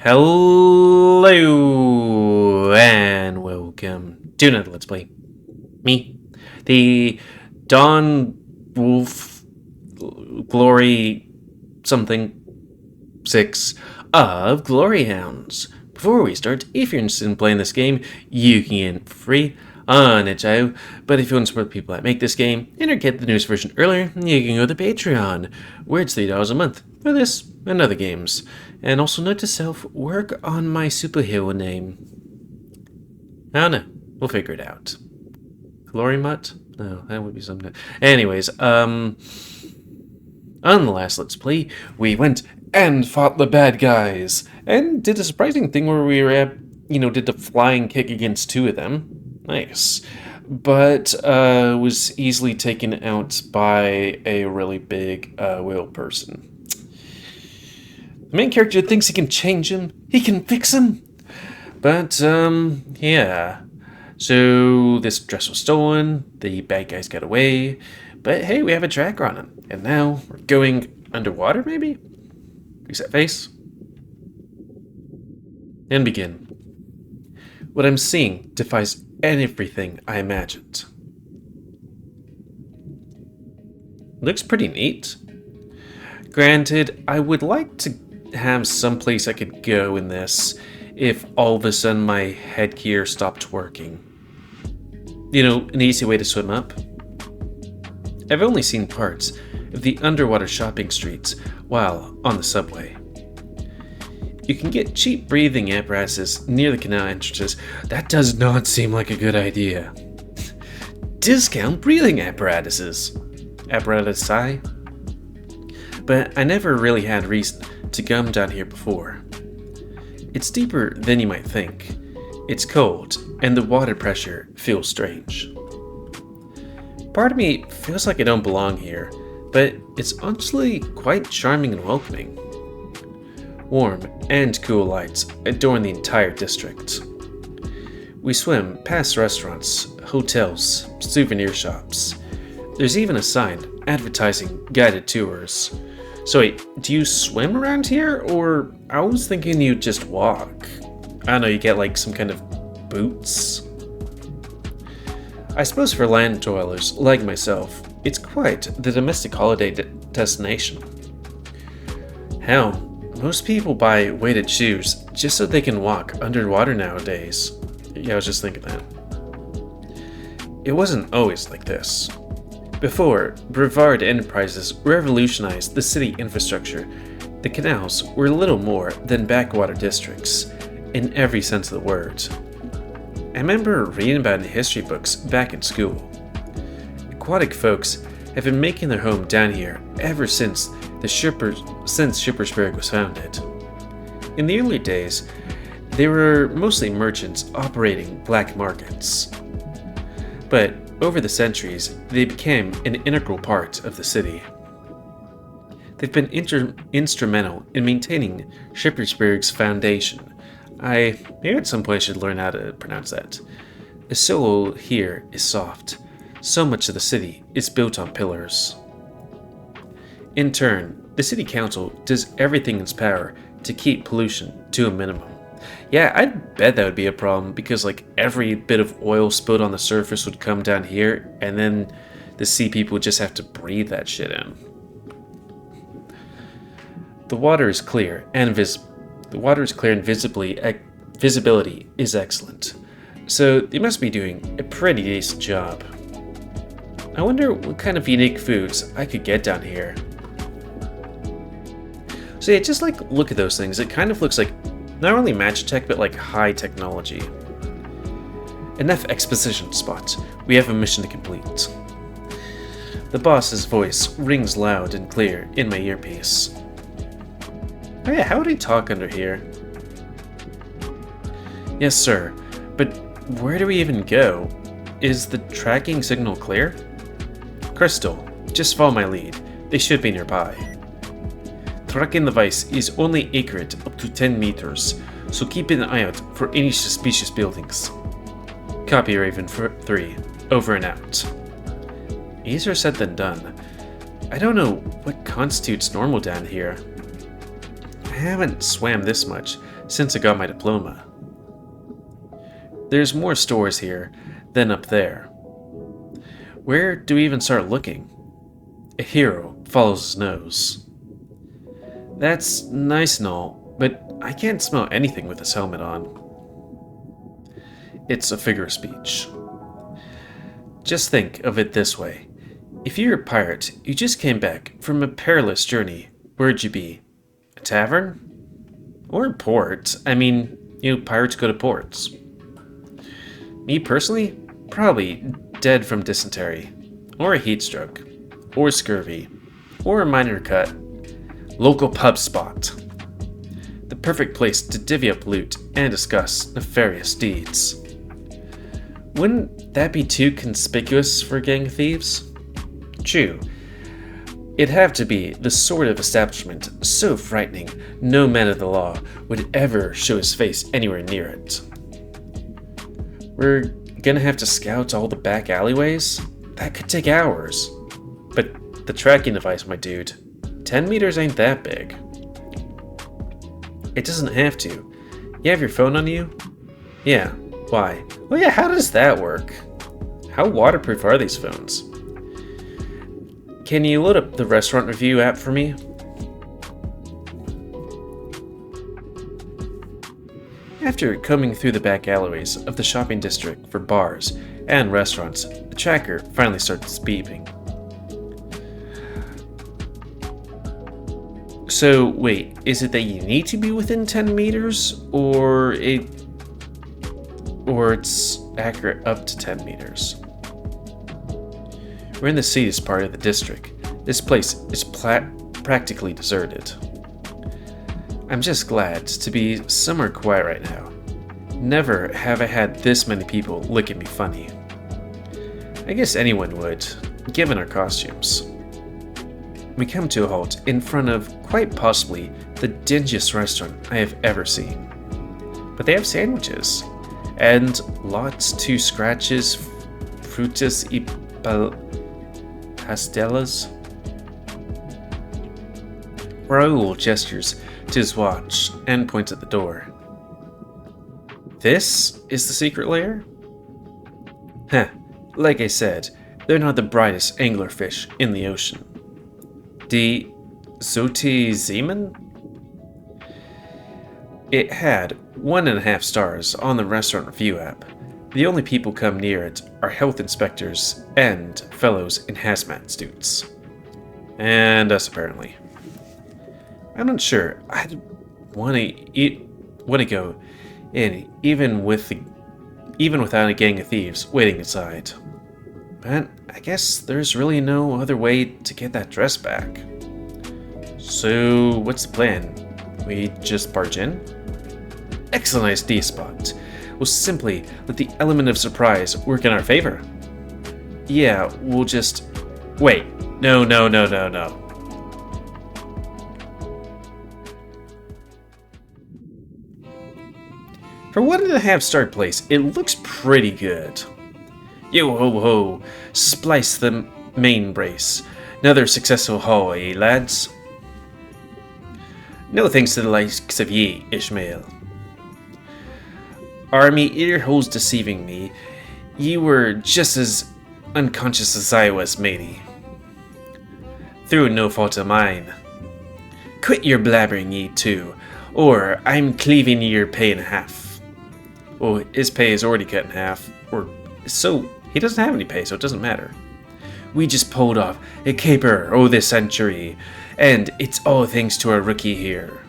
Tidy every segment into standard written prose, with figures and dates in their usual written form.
Hello and welcome to another Let's Play. Me, the Dawn Wolf Glory something 6 of Glory Hounds. Before we start, if you're interested in playing this game, you can get it for free on itch.io. But if you want to support the people that make this game and or get the newest version earlier, you can go to Patreon, where it's $3 a month for this and other games. And also note to self, work on my superhero name. I don't know. We'll figure it out. Glory Mutt? No, that would be something. Anyways, on the last Let's Play, we went and fought the bad guys. And did a surprising thing where we were did the flying kick against two of them. Nice. But was easily taken out by a really big whale person. The main character thinks he can change him, he can fix him. But, yeah. So, this dress was stolen, the bad guys got away, but hey, we have a tracker on him. And now, we're going underwater, maybe? Reset face. And begin. What I'm seeing defies everything I imagined. Looks pretty neat. Granted, I would like to have some place I could go in this if all of a sudden my headgear stopped working. You know, an easy way to swim up. I've only seen parts of the underwater shopping streets while on the subway. You can get cheap breathing apparatuses near the canal entrances. That does not seem like a good idea. Discount breathing apparatuses. Apparatusi? But I never really had reason to come down here before. It's deeper than you might think. It's cold, and the water pressure feels strange. Part of me feels like I don't belong here, but it's honestly quite charming and welcoming. Warm and cool lights adorn the entire district. We swim past restaurants, hotels, souvenir shops. There's even a sign advertising guided tours. So wait, do you swim around here, or I was thinking you'd just walk? I don't know, you get like some kind of boots? I suppose for land dwellers like myself, it's quite the domestic holiday destination. Hell, most people buy weighted shoes just so they can walk underwater nowadays. Yeah, I was just thinking that. It wasn't always like this. Before Brevard Enterprises revolutionized the city infrastructure, the canals were little more than backwater districts, in every sense of the word. I remember reading about it in history books back in school. Aquatic folks have been making their home down here ever since Shippersburg was founded. In the early days, they were mostly merchants operating black markets. But over the centuries, they became an integral part of the city. They've been instrumental in maintaining Shippersburg's foundation. Maybe at some point I should learn how to pronounce that. The soil here is soft. So much of the city is built on pillars. In turn, the city council does everything in its power to keep pollution to a minimum. Yeah, I'd bet that would be a problem, because like every bit of oil spilled on the surface would come down here, and then the sea people would just have to breathe that shit in. The water is clear and visibility is excellent. So they must be doing a pretty decent job. I wonder what kind of unique foods I could get down here. So yeah, just like look at those things. It kind of looks like not only Magitech, but like high technology. Enough exposition spot. We have a mission to complete. The boss's voice rings loud and clear in my earpiece. Oh yeah, how would I talk under here? Yes, sir, but where do we even go? Is the tracking signal clear? Crystal, just follow my lead. They should be nearby. Tracking device is only accurate up to 10 meters, so keep an eye out for any suspicious buildings. Copy, Raven 3. Over and out. Easier said than done. I don't know what constitutes normal down here. I haven't swam this much since I got my diploma. There's more stores here than up there. Where do we even start looking? A hero follows his nose. That's nice and all, but I can't smell anything with this helmet on. It's a figure of speech. Just think of it this way. If you're a pirate, you just came back from a perilous journey, where'd you be? A tavern? Or a port? I mean, pirates go to ports. Me personally? Probably dead from dysentery, or a heat stroke, or scurvy, or a minor cut. Local pub spot. The perfect place to divvy up loot and discuss nefarious deeds. Wouldn't that be too conspicuous for a gang of thieves? True. It'd have to be the sort of establishment so frightening no man of the law would ever show his face anywhere near it. We're gonna have to scout all the back alleyways? That could take hours. But the tracking device, my dude, 10 meters ain't that big. It doesn't have to. You have your phone on you? Yeah. Why? Oh yeah, how does that work? How waterproof are these phones? Can you load up the restaurant review app for me? After combing through the back alleyways of the shopping district for bars and restaurants, the tracker finally starts beeping. So, wait, is it that you need to be within 10 meters, or it's accurate up to 10 meters? We're in the seediest part of the district. This place is practically deserted. I'm just glad to be somewhere quiet right now. Never have I had this many people look at me funny. I guess anyone would, given our costumes. We come to a halt in front of quite possibly the dingiest restaurant I have ever seen. But they have sandwiches, and lots to scratches, frutas y pastelas. Raoul gestures to his watch and points at the door. This is the secret lair? Heh, like I said, they're not the brightest anglerfish in the ocean. Die Zoti Zeman? It had 1.5 stars on the restaurant review app. The only people come near it are health inspectors and fellows in hazmat suits. And us, apparently. I'm not sure I'd want to go in, even without a gang of thieves waiting inside. But I guess there's really no other way to get that dress back. So what's the plan? We just barge in? Excellent idea, Spot. We'll simply let the element of surprise work in our favor. Yeah, we'll just... Wait. No. For 1.5 star place, it looks pretty good. Yo ho ho, splice the main brace. Another successful haul, eh, lads? No thanks to the likes of ye, Ishmael. Are me ear-holes deceiving me? Ye were just as unconscious as I was, matey. Through no fault of mine. Quit your blabbering, ye two, or I'm cleaving your pay in half. Well, his pay is already cut in half, or so he doesn't have any pay, so it doesn't matter. We just pulled off a caper o' the century, and it's all thanks to our rookie here.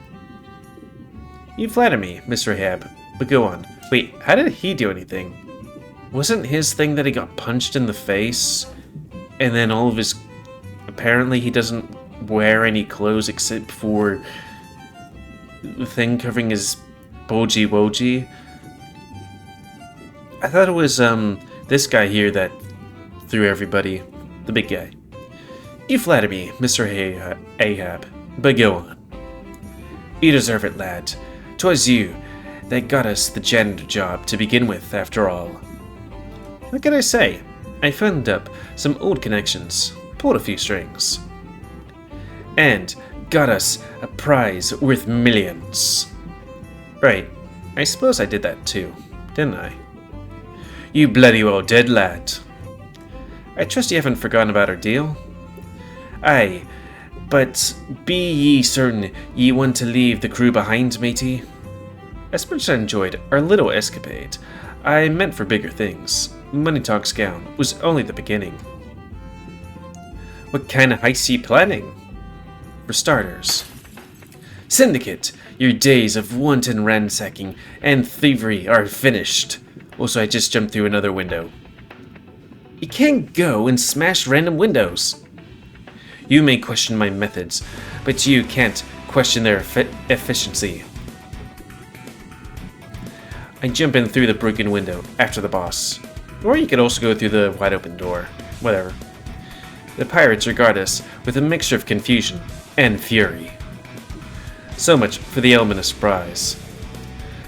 You flatter me, Mr. Ahab, but go on. Wait, how did he do anything? Wasn't his thing that he got punched in the face, and then all of his... Apparently he doesn't wear any clothes except for the thing covering his boji woji. I thought it was this guy here that threw everybody, the big guy. You flatter me, Mr. Ahab, but go on. You deserve it, lad. 'Twas you that got us the janitor job to begin with, after all. What can I say? I phoned up some old connections, pulled a few strings. And got us a prize worth millions. Right, I suppose I did that too, didn't I? You bloody well dead lad. I trust you haven't forgotten about our deal? Aye, but be ye certain ye want to leave the crew behind, matey? As much as I enjoyed our little escapade, I meant for bigger things. Money Talk's gown was only the beginning. What kind of heist are you planning? For starters, Syndicate, your days of wanton ransacking and thievery are finished. Also, I just jumped through another window. You can't go and smash random windows. You may question my methods, but you can't question their efficiency. I jump in through the broken window after the boss. Or you could also go through the wide open door. Whatever. The pirates regard us with a mixture of confusion and fury. So much for the element of surprise.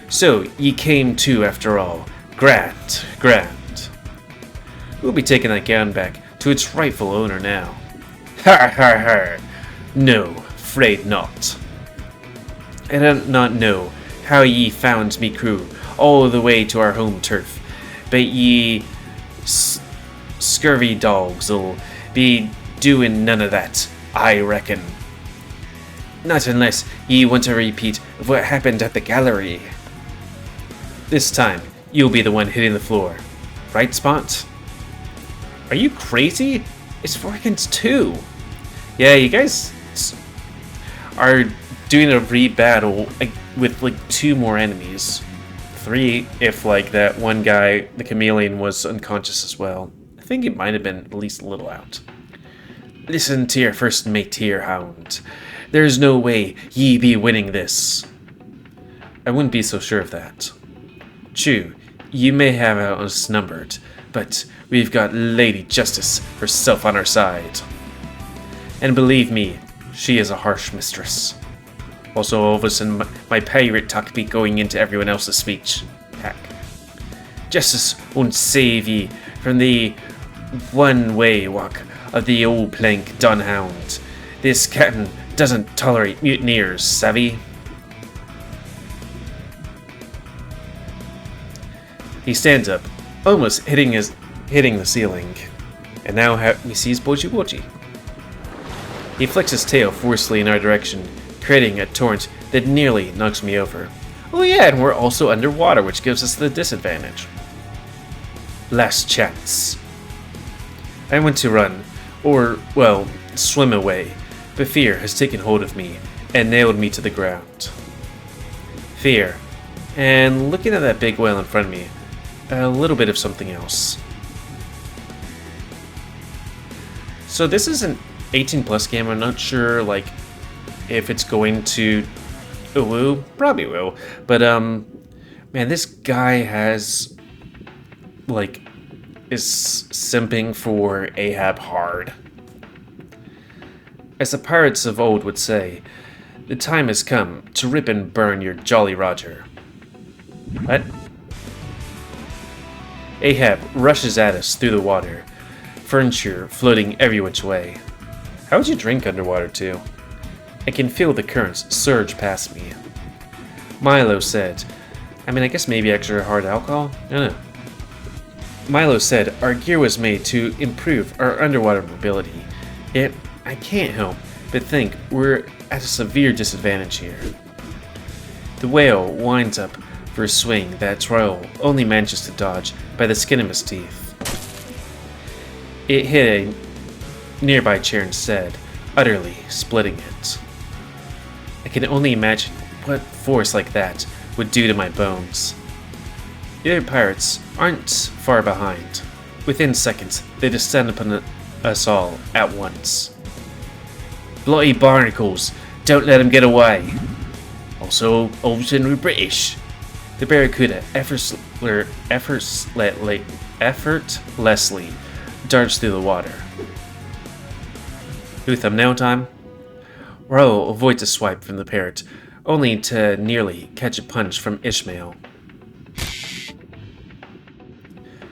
So, ye came to after all. Grand, grand. We'll be taking that gown back to its rightful owner now. Har har har. No, afraid not. I do not know how ye found me crew all the way to our home turf, but ye scurvy dogs'll be doing none of that, I reckon. Not unless ye want a repeat of what happened at the gallery. This time, you'll be the one hitting the floor. Right, Spot? Are you crazy? It's 4 against 2. Yeah, you guys are doing a re-battle with like 2 more enemies. 3 if like that one guy, the chameleon, was unconscious as well. I think it might have been at least a little out. Listen to your first mate here, Hound. There's no way ye be winning this. I wouldn't be so sure of that. True, you may have us numbered, but we've got Lady Justice herself on our side. And believe me, she is a harsh mistress. Also, all of a sudden, my pirate talk be going into everyone else's speech. Heck. Justice won't save ye from the one-way walk of the old plank Dawn Hound. This captain doesn't tolerate mutineers, savvy? He stands up, almost hitting the ceiling. And now he sees Boji Boji. He flicks his tail forcefully in our direction, creating a torrent that nearly knocks me over. Oh yeah, and we're also underwater, which gives us the disadvantage. Last chance. I want to run, or, well, swim away, but fear has taken hold of me and nailed me to the ground. Fear, and looking at that big whale in front of me, a little bit of something else. So this is an 18+ game. I'm not sure, like, if it's going to woo, probably will. But man, this guy is simping for Ahab hard. As the pirates of old would say, the time has come to rip and burn your Jolly Roger. What? Ahab rushes at us through the water, furniture floating every which way. How would you drink underwater too? I can feel the currents surge past me. Milo said, I guess maybe extra hard alcohol? I don't know. Milo said our gear was made to improve our underwater mobility. Yet, I can't help but think we're at a severe disadvantage here. The whale winds up for a swing that Troll only manages to dodge by the skin of his teeth. It hit a nearby chair instead, utterly splitting it. I can only imagine what force like that would do to my bones. The other pirates aren't far behind. Within seconds, they descend upon us all at once. Bloody barnacles, don't let them get away. Also, Overton were British. The Barracuda effortlessly darts through the water. New thumbnail time. Ro avoids a swipe from the parrot, only to nearly catch a punch from Ishmael,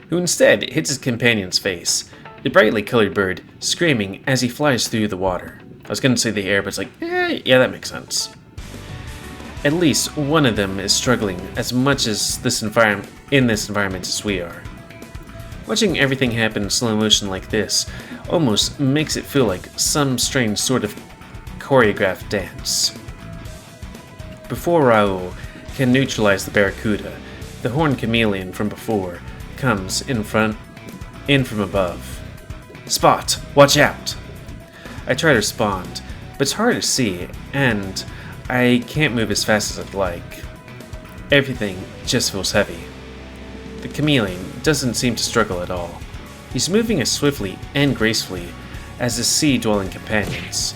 who instead hits his companion's face, the brightly colored bird screaming as he flies through the water. was gonna say the air, but it's like, yeah, that makes sense. At least one of them is struggling as much as in this environment as we are. Watching everything happen in slow motion like this almost makes it feel like some strange sort of choreographed dance. Before Raoul can neutralize the barracuda, the horned chameleon from before comes in from above. Spot! Watch out! I try to respond, but it's hard to see, and I can't move as fast as I'd like. Everything just feels heavy. The chameleon doesn't seem to struggle at all. He's moving as swiftly and gracefully as his sea-dwelling companions.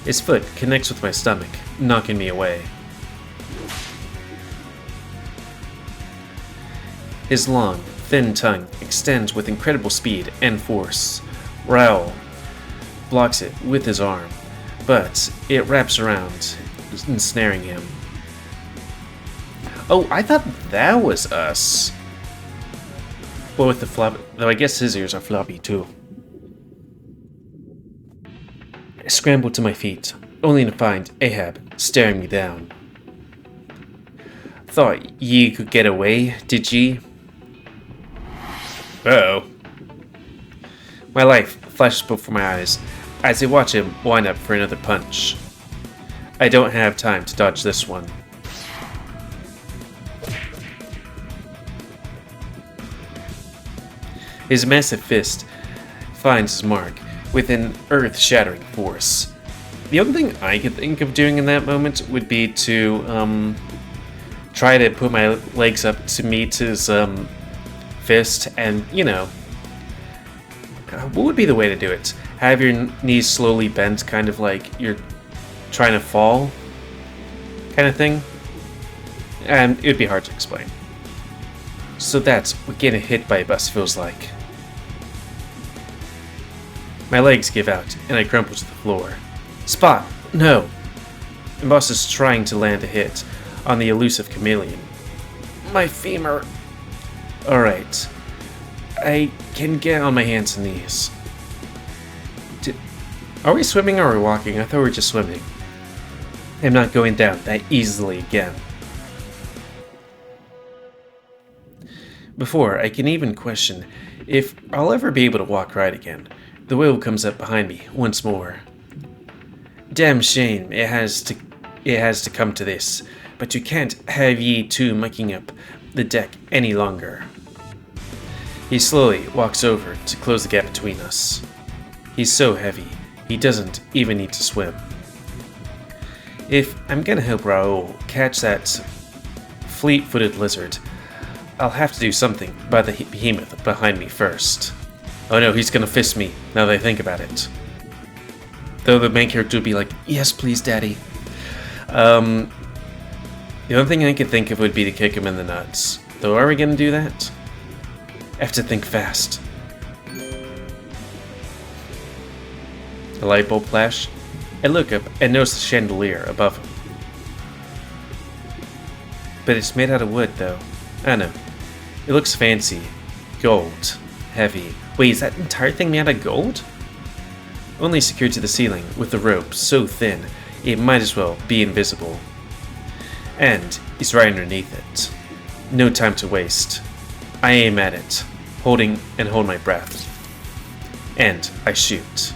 His foot connects with my stomach, knocking me away. His long, thin tongue extends with incredible speed and force. Raoul blocks it with his arm, but it wraps around, ensnaring him. Oh, I thought that was us. Well, with the flop, though I guess his ears are floppy too. I scramble to my feet, only to find Ahab staring me down. Thought ye could get away, did ye? Uh-oh. My life flashes before my eyes as I watch him wind up for another punch. I don't have time to dodge this one. His massive fist finds his mark with an earth-shattering force. The only thing I could think of doing in that moment would be to try to put my legs up to meet his fist, and, you know, what would be the way to do it? Have your knees slowly bent, kind of like you're trying to fall, kind of thing? And it would be hard to explain. So that's what getting hit by a bus feels like. My legs give out, and I crumple to the floor. Spot! No! The boss is trying to land a hit on the elusive chameleon. My femur! Alright. I can get on my hands and knees. Are we swimming or are we walking? I thought we were just swimming. I'm not going down that easily again. Before I can even question if I'll ever be able to walk right again, the whale comes up behind me once more. Damn shame it has to come to this, but you can't have ye two mucking up the deck any longer. He slowly walks over to close the gap between us. He's so heavy, he doesn't even need to swim. If I'm gonna help Raoul catch that fleet-footed lizard, I'll have to do something by the behemoth behind me first. Oh no, he's gonna fist me, now that I think about it. Though the main character would be like, yes please daddy. The only thing I could think of would be to kick him in the nuts. Though are we gonna do that? I have to think fast. A light bulb flash. I look up and notice the chandelier above him. But it's made out of wood though. I know. It looks fancy. Gold. Heavy. Wait, is that entire thing made out of gold? Only secured to the ceiling with the rope so thin it might as well be invisible. And he's right underneath it. No time to waste. I aim at it, hold my breath. And I shoot.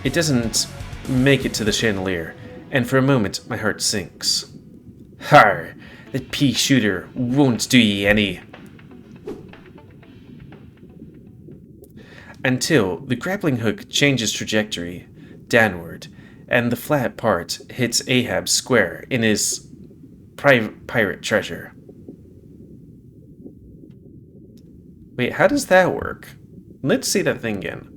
It doesn't make it to the chandelier, and for a moment my heart sinks. Har! That pea shooter won't do ye any. Until the grappling hook changes trajectory downward, and the flat part hits Ahab square in his pirate treasure. Wait, how does that work? Let's see that thing again.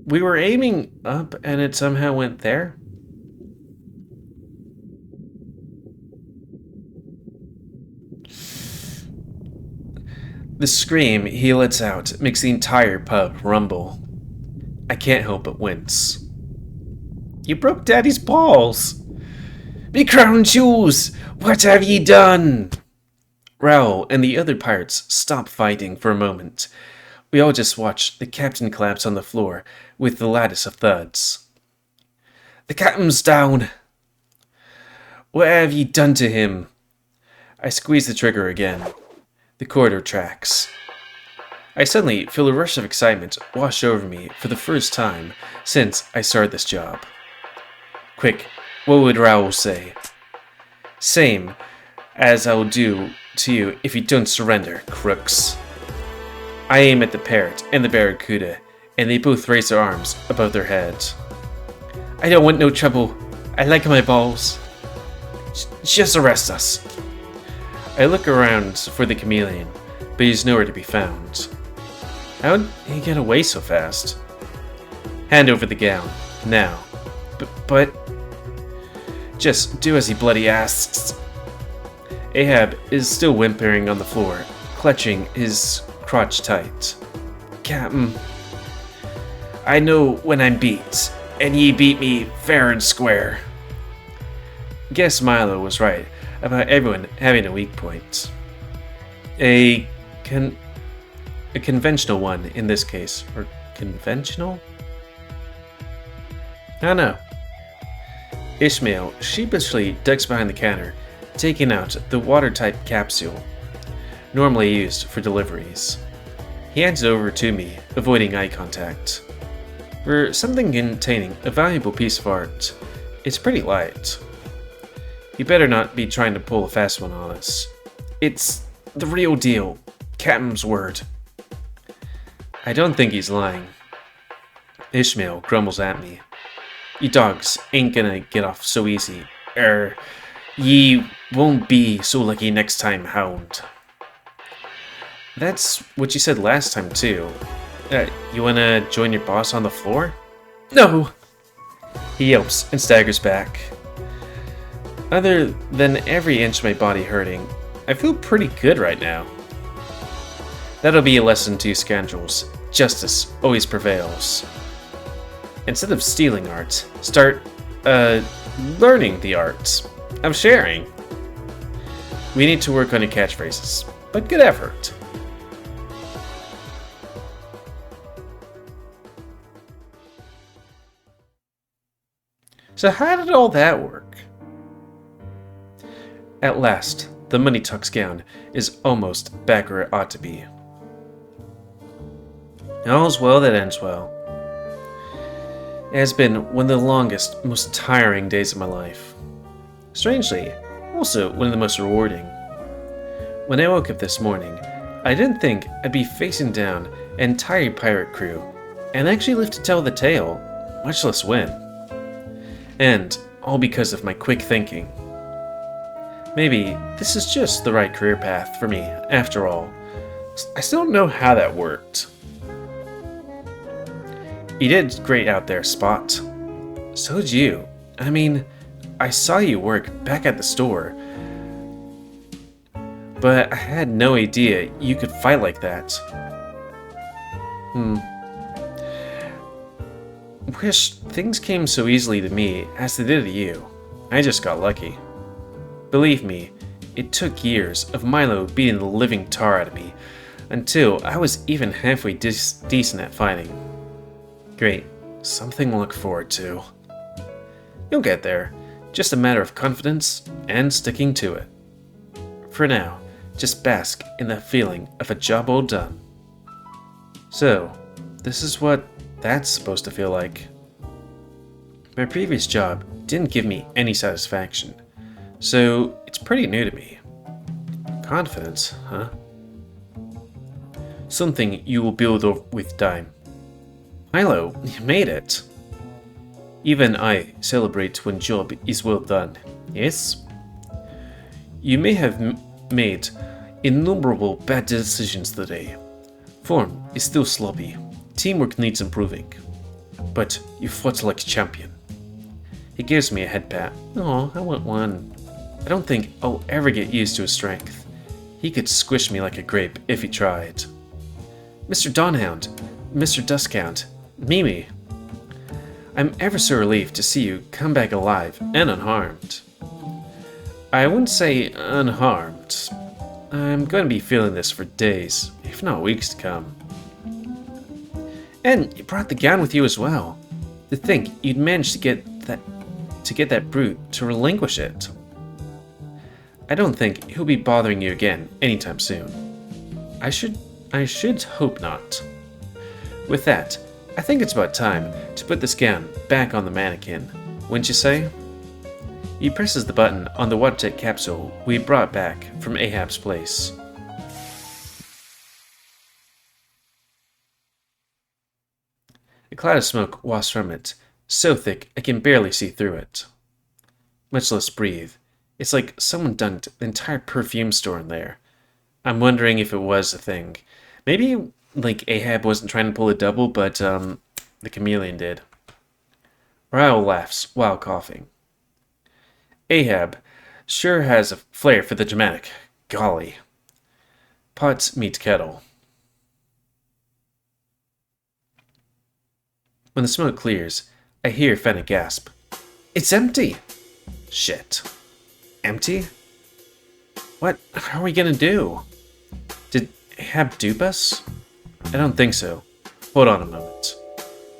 We were aiming up and it somehow went there? The scream he lets out makes the entire pub rumble. I can't help but wince. You broke Daddy's balls! Be crown jewels! What have ye done? Raoul and the other pirates stop fighting for a moment, We all just watched the captain collapse on the floor with the lattice of thuds. The captain's down! What have ye done to him? I squeeze the trigger again. The corridor tracks. I suddenly feel a rush of excitement wash over me for the first time since I started this job. Quick, what would Rooij say? Same as I will do to you if you don't surrender, crooks. I aim at the parrot and the barracuda, and they both raise their arms above their heads. I don't want no trouble. I like my balls. Just arrest us. I look around for the chameleon, but he's nowhere to be found. How'd he get away so fast? Hand over the gown, now. But... Just do as he bloody asks. Ahab is still whimpering on the floor, clutching his crotch tight. Captain, I know when I'm beat, and ye beat me fair and square. Guess Milo was right about everyone having a weak point. A conventional one in this case. Or conventional? I don't know. Ishmael sheepishly ducks behind the counter, taking out the watertight capsule, normally used for deliveries. He hands it over to me, avoiding eye contact. For something containing a valuable piece of art, it's pretty light. You better not be trying to pull a fast one on us. It's the real deal. Captain's word. I don't think he's lying. Ishmael grumbles at me. You dogs ain't gonna get off so easy. Ye won't be so lucky next time, Hound. That's what you said last time, too. You wanna join your boss on the floor? No! He yelps and staggers back. Other than every inch of my body hurting, I feel pretty good right now. That'll be a lesson to you scoundrels. Justice always prevails. Instead of stealing art, start, learning the art of sharing. We need to work on your catchphrases, but good effort. So how did all that work? At last, the money tux gown is almost back where it ought to be. All's well that ends well. It has been one of the longest, most tiring days of my life. Strangely, also one of the most rewarding. When I woke up this morning, I didn't think I'd be facing down an entire pirate crew, and actually live to tell the tale, much less win. And all because of my quick thinking. Maybe this is just the right career path for me, after all. I still don't know how that worked. You did great out there, Spot. So did you. I mean, I saw you work back at the store. But I had no idea you could fight like that. Wish things came so easily to me as they did to you. I just got lucky. Believe me, it took years of Milo beating the living tar out of me until I was even halfway decent at fighting. Great, something to look forward to. You'll get there, just a matter of confidence and sticking to it. For now, just bask in that feeling of a job well done. So, this is what that's supposed to feel like. My previous job didn't give me any satisfaction, so it's pretty new to me. Confidence, huh? Something you will build up with time. Milo, you made it! Even I celebrate when job is well done, yes? You may have made innumerable bad decisions today. Form is still sloppy. Teamwork needs improving. But you fought like a champion. He gives me a head pat. Oh, I want one. I don't think I'll ever get used to his strength. He could squish me like a grape if he tried. Mr. Dawn Hound, Mr. Duskhound, Mimi. I'm ever so relieved to see you come back alive and unharmed. I wouldn't say unharmed. I'm going to be feeling this for days, if not weeks to come. And you brought the gown with you as well. To think you'd managed to get that brute to relinquish it. I don't think he'll be bothering you again anytime soon. I should hope not. With that, I think it's about time to put this gown back on the mannequin, wouldn't you say? He presses the button on the watertight capsule we brought back from Ahab's place. A cloud of smoke wafts from it, so thick I can barely see through it. Much less breathe. It's like someone dunked the entire perfume store in there. I'm wondering if it was a thing. Maybe, like, Ahab wasn't trying to pull a double, but, the chameleon did. Ryle laughs while coughing. Ahab sure has a flair for the dramatic. Golly. Pot meets kettle. When the smoke clears, I hear Fenna gasp. It's empty! Shit. Empty? What are we gonna do? Did Ahab dupe us? I don't think so. Hold on a moment.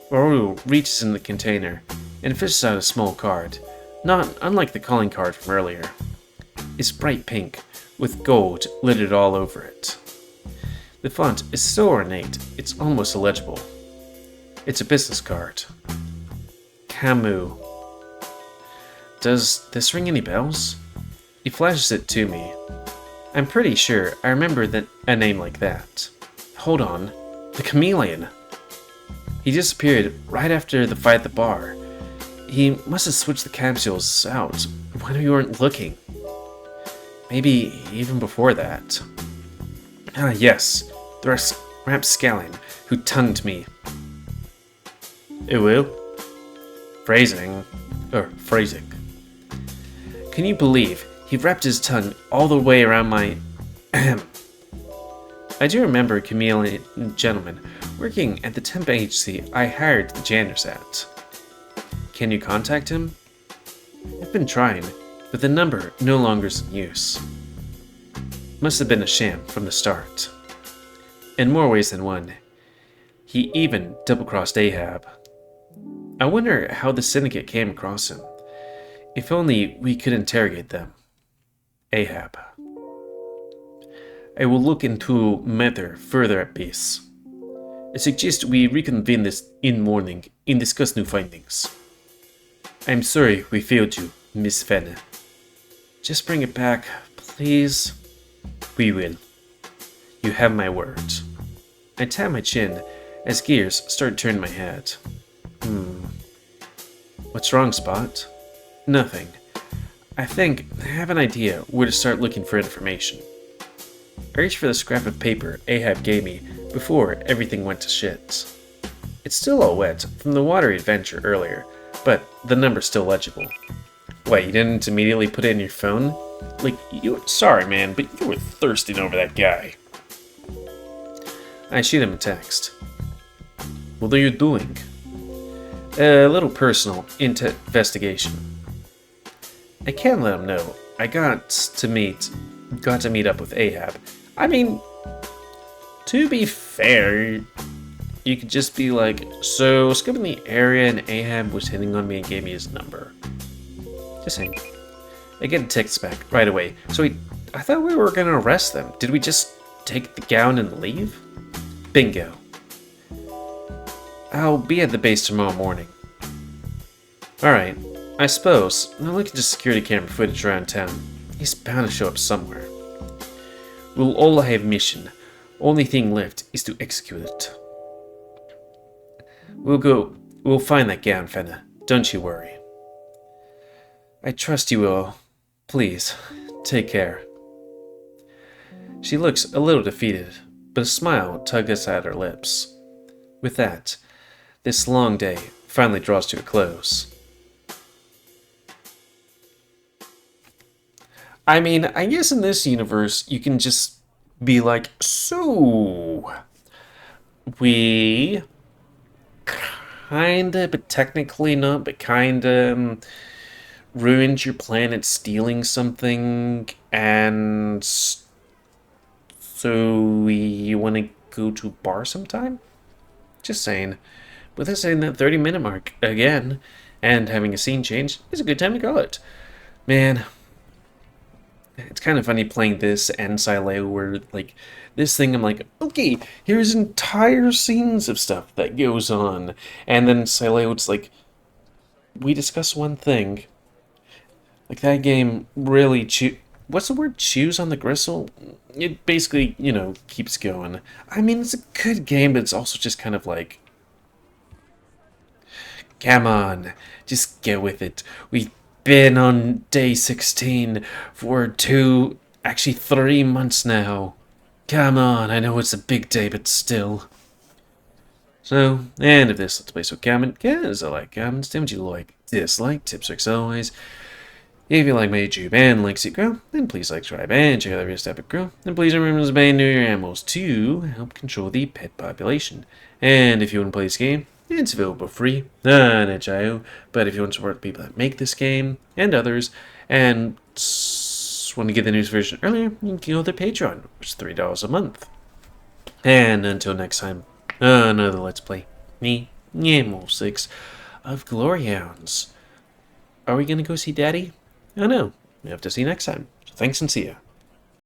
Rooij reaches in the container and fishes out a small card, not unlike the calling card from earlier. It's bright pink, with gold littered all over it. The font is so ornate, it's almost illegible. It's a business card. Camus. Does this ring any bells? He flashes it to me. I'm pretty sure I remember a name like that. Hold on. The chameleon. He disappeared right after the fight at the bar. He must have switched the capsules out when we weren't looking. Maybe even before that. Ah, yes. The rapscallion who tongued me. Will? Phrasing. Phrasing. Can you believe he wrapped his tongue all the way around my... I do remember a chameleon gentleman working at the temp agency I hired the janitors at. Can you contact him? I've been trying, but the number no longer is in use. Must have been a sham from the start. In more ways than one, he even double-crossed Ahab. I wonder how the syndicate came across him. If only we could interrogate them. Ahab. I will look into matter further at base. I suggest we reconvene this in morning and discuss new findings. I'm sorry we failed you, Miss Fenna. Just bring it back, please. We will. You have my word. I tap my chin as gears start turning my head. What's wrong, Spot? Nothing. I think I have an idea where to start looking for information. I reached for the scrap of paper Ahab gave me before everything went to shit. It's still all wet from the watery adventure earlier, but the number's still legible. Wait, you didn't immediately put it in your phone? Sorry man, but you were thirsting over that guy. I shoot him a text. What are you doing? A little personal investigation. I can't let him know. I got to meet up with Ahab. I mean, to be fair, you could just be like, so scoping the area and Ahab was hitting on me and gave me his number. Just saying. I get a text back right away. So I thought we were gonna arrest them. Did we just take the gown and leave? Bingo. I'll be at the base tomorrow morning. Alright, I suppose I'll look into security camera footage around town. He's bound to show up somewhere. We'll all have a mission. Only thing left is to execute it. We'll find that gown, Fenna. Don't you worry. I trust you will. Please, take care. She looks a little defeated, but a smile tugs at her lips. With that, this long day finally draws to a close. I mean, I guess in this universe, you can just be like, so, we kinda, but technically not, but kinda ruined your planet stealing something, and so you want to go to a bar sometime? Just saying. With us hitting that 30-minute mark again, and having a scene change, is a good time to call it. Man, it's kind of funny playing this and Sileo, where, like, this thing, I'm like, okay, here's entire scenes of stuff that goes on. And then Sileo, it's like, we discuss one thing. Like, that game really what's the word? Chews on the gristle? It basically, you know, keeps going. I mean, it's a good game, but it's also just kind of like, come on, just get with it. We've been on day 16 for actually 3 months now. Come on, I know it's a big day, but still. So, and if this Let's Play so comment, guys, I like comments, don't you like, dislike, tips, tricks, always. If you like my YouTube and like to grow, then please like, subscribe, and check out the rest epic grow. And please remember to ban your animals to help control the pet population. And if you want to play this game, it's available free on itch.io. But if you want to support the people that make this game and others, and want to get the news version earlier, you can go to their Patreon, which is $3 a month. And until next time, another Let's Play. Me, GamerWolfSix of Glory Hounds. Are we going to go see Daddy? I don't know. We have to see next time. So thanks and see ya.